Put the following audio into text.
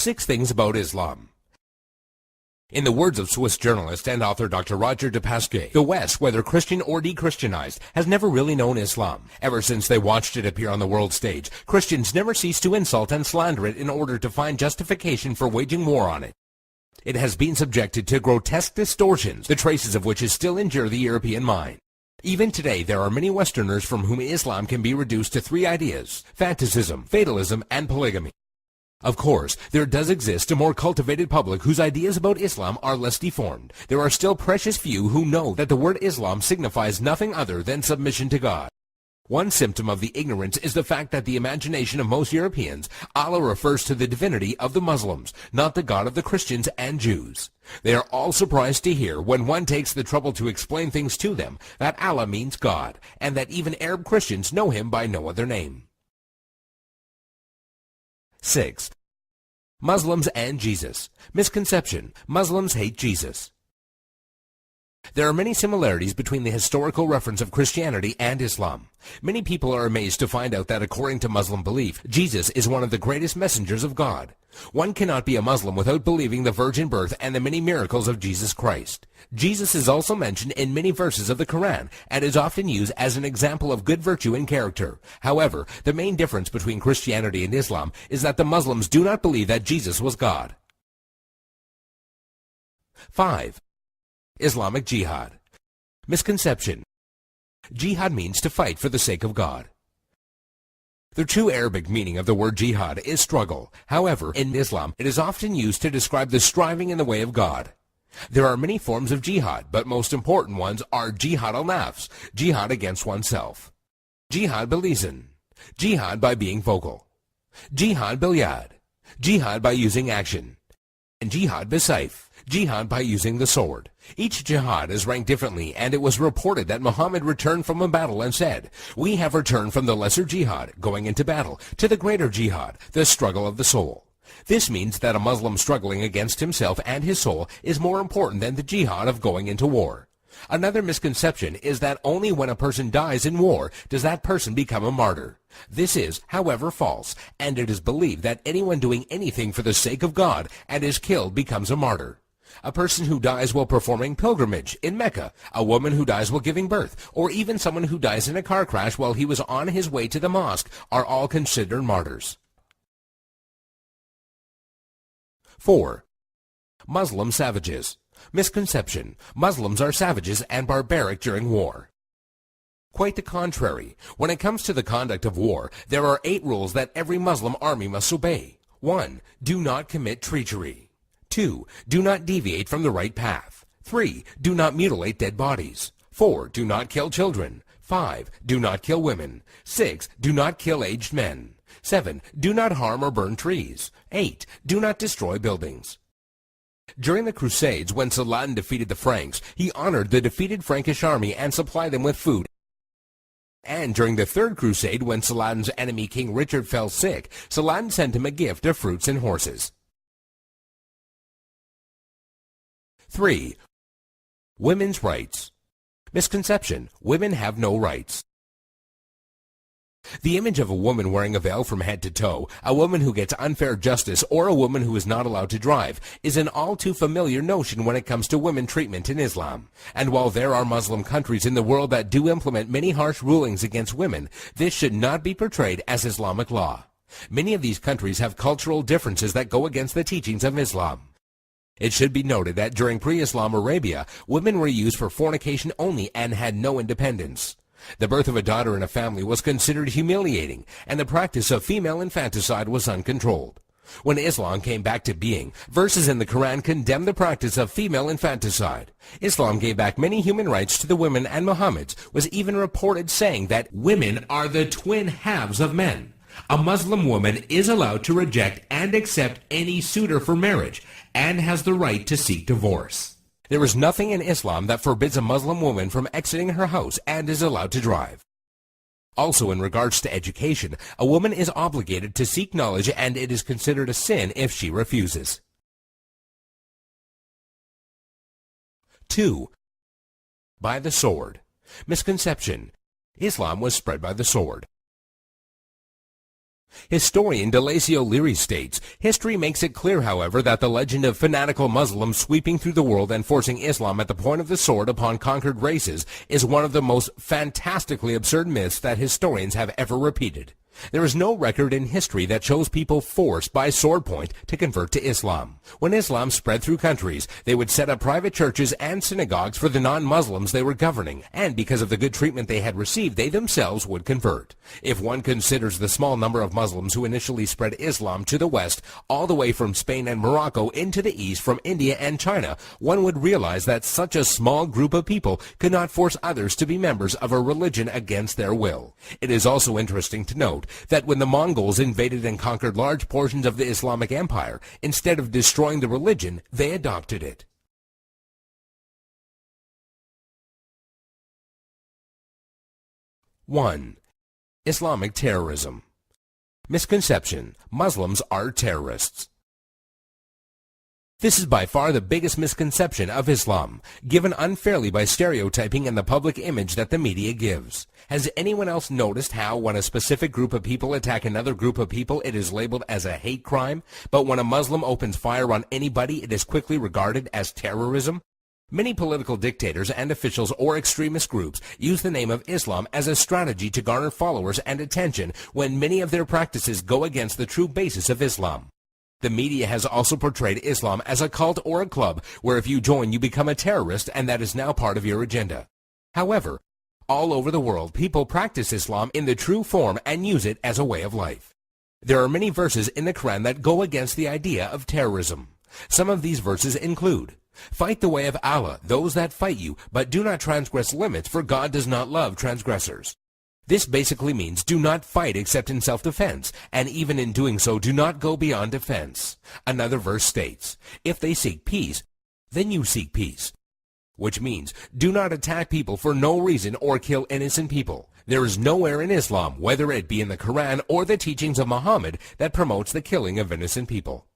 6 Things About Islam. In the words of Swiss journalist and author Dr. Roger de Pasquier, the West, whether Christian or de-Christianized, has never really known Islam. Ever since they watched it appear on the world stage, Christians never ceased to insult and slander it in order to find justification for waging war on it. It has been subjected to grotesque distortions, the traces of which still injure the European mind. Even today, there are many Westerners from whom Islam can be reduced to 3 ideas: fanaticism, fatalism, and polygamy. Of course, there does exist a more cultivated public whose ideas about Islam are less deformed. There are still precious few who know that the word Islam signifies nothing other than submission to God. One symptom of the ignorance is the fact that the imagination of most Europeans, Allah refers to the divinity of the Muslims, not the God of the Christians and Jews. They are all surprised to hear, when one takes the trouble to explain things to them, that Allah means God, and that even Arab Christians know him by no other name. 6. Muslims and Jesus. Misconception: Muslims hate Jesus. There are many similarities between the historical reference of Christianity and Islam. Many people are amazed to find out that according to Muslim belief, Jesus is one of the greatest messengers of God. One cannot be a Muslim without believing the virgin birth and the many miracles of Jesus Christ. Jesus is also mentioned in many verses of the Quran and is often used as an example of good virtue and character. However, the main difference between Christianity and Islam is that the Muslims do not believe that Jesus was God. 5. Islamic Jihad. Misconception: Jihad means to fight for the sake of God. The true Arabic meaning of the word jihad is struggle. However, in Islam, it is often used to describe the striving in the way of God. There are many forms of jihad, but most important ones are jihad al-nafs, jihad against oneself, jihad bil-lisan, jihad by being vocal, jihad bil-yad, jihad by using action, and jihad bis-sayf, jihad by using the sword. Each jihad is ranked differently, and it was reported that Muhammad returned from a battle and said, "We have returned from the lesser jihad, going into battle, to the greater jihad, the struggle of the soul." This means that a Muslim struggling against himself and his soul is more important than the jihad of going into war. Another misconception is that only when a person dies in war does that person become a martyr. This is, however, false, and it is believed that anyone doing anything for the sake of God and is killed becomes a martyr. A person who dies while performing pilgrimage in Mecca, a woman who dies while giving birth, or even someone who dies in a car crash while he was on his way to the mosque are all considered martyrs. 4. Muslim savages. Misconception: Muslims are savages and barbaric during war. Quite the contrary. When it comes to the conduct of war, there are 8 rules that every Muslim army must obey. 1. Do not commit treachery. 2. Do not deviate from the right path. 3. Do not mutilate dead bodies. 4. Do not kill children. 5. Do not kill women. 6. Do not kill aged men. 7. Do not harm or burn trees. 8. Do not destroy buildings. During the Crusades, when Saladin defeated the Franks, he honored the defeated Frankish army and supplied them with food. And during the Third Crusade, when Saladin's enemy King Richard fell sick, Saladin sent him a gift of fruits and horses. 3. Women's rights. Misconception: Women have no rights. The image of a woman wearing a veil from head to toe, a woman who gets unfair justice, or a woman who is not allowed to drive, is an all too familiar notion when it comes to women treatment in Islam. And while there are Muslim countries in the world that do implement many harsh rulings against women, this should not be portrayed as Islamic law. Many of these countries have cultural differences that go against the teachings of Islam. It should be noted that during pre-Islam Arabia, women were used for fornication only and had no independence. The birth of a daughter in a family was considered humiliating, and the practice of female infanticide was uncontrolled. When Islam came back to being, verses in the Quran condemned the practice of female infanticide. Islam gave back many human rights to the women, and Muhammad was even reported saying that women are the twin halves of men. A Muslim woman is allowed to reject and accept any suitor for marriage, and has the right to seek divorce. There is nothing in Islam that forbids a Muslim woman from exiting her house and is allowed to drive. Also, in regards to education, a woman is obligated to seek knowledge, and it is considered a sin if she refuses. 2. By the sword. Misconception: Islam was spread by the sword. Historian Delasio Leary states, history makes it clear, however, that the legend of fanatical Muslims sweeping through the world and forcing Islam at the point of the sword upon conquered races is one of the most fantastically absurd myths that historians have ever repeated. There is no record in history that shows people forced by sword point to convert to Islam. When Islam spread through countries, they would set up private churches and synagogues for the non-Muslims they were governing, and because of the good treatment they had received, they themselves would convert. If one considers the small number of Muslims who initially spread Islam to the West, all the way from Spain and Morocco into the East from India and China, one would realize that such a small group of people could not force others to be members of a religion against their will. It is also interesting to note that when the Mongols invaded and conquered large portions of the Islamic Empire, instead of destroying the religion, they adopted it. One. Islamic terrorism. Misconception: Muslims are terrorists. This is by far the biggest misconception of Islam, given unfairly by stereotyping and the public image that the media gives. Has anyone else noticed how when a specific group of people attack another group of people, it is labeled as a hate crime, but when a Muslim opens fire on anybody, it is quickly regarded as terrorism? Many political dictators and officials or extremist groups use the name of Islam as a strategy to garner followers and attention when many of their practices go against the true basis of Islam. The media has also portrayed Islam as a cult or a club where if you join you become a terrorist, and that is now part of your agenda. However, all over the world people practice Islam in the true form and use it as a way of life. There are many verses in the Quran that go against the idea of terrorism. Some of these verses include, "Fight the way of Allah, those that fight you, but do not transgress limits, for God does not love transgressors." This basically means do not fight except in self-defense, and even in doing so, do not go beyond defense. Another verse states, "If they seek peace, then you seek peace," which means do not attack people for no reason or kill innocent people. There is nowhere in Islam, whether it be in the Quran or the teachings of Muhammad, that promotes the killing of innocent people.